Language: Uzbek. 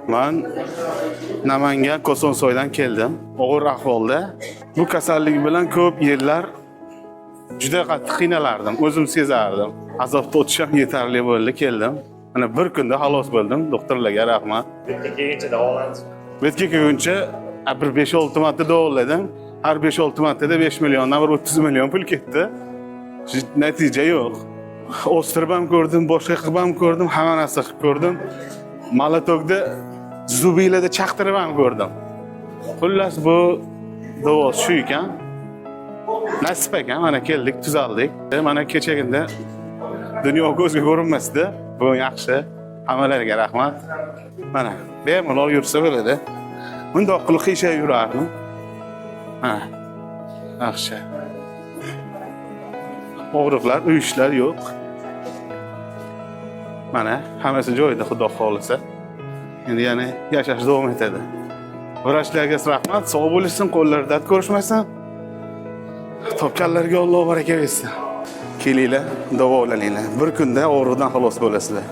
Men Namangan Kosonsoydan keldim. Og'ir ahvolda. Bu kasallik bilan ko'p yillar juda qattiq qiynalardim, o'zim sezardim. Azobda o'tishim yetarli bo'ldi, keldim. Mana bir kunda xalos bo'ldim. Doktorlarga rahmat. Bitta kelguncha davolanasiz. Betga kelguncha bir 5-6 marta davoladim. Har 5-6 martada 5 milliondan bir 30 million pul ketdi. Natija yo'q. O'stirib ham ko'rdim, boshqa qilib ham ko'rdim, hamma narsa qilib ko'rdim. Malatokda zubilada chaqtirib ham ko'rdim. Xullas bu davo shu ekan. Nasib ekan, mana keldik, tuzaldik. Mana kechagina dunyo ko'zga ko'rinmasdi. Bu yaxshi. Hammalarga rahmat. Mana bemalol yursa bo'ladi. Bundoq qilib qiyshab yurardim. Ha. Yaxshi. Og'riqlar, uyushlar yo'q. Mana hammasi joyida, xudo xolisa. Endi yana yashash davom etadi. Vrachlarga rahmat, sog' bo'lishsin, qo'llarida dard ko'rishmasin. Topganlarga Alloh baraka bersin. Kelinglar, davolaninglar. Bir kunda og'riqdan xalos bo'lasizlar.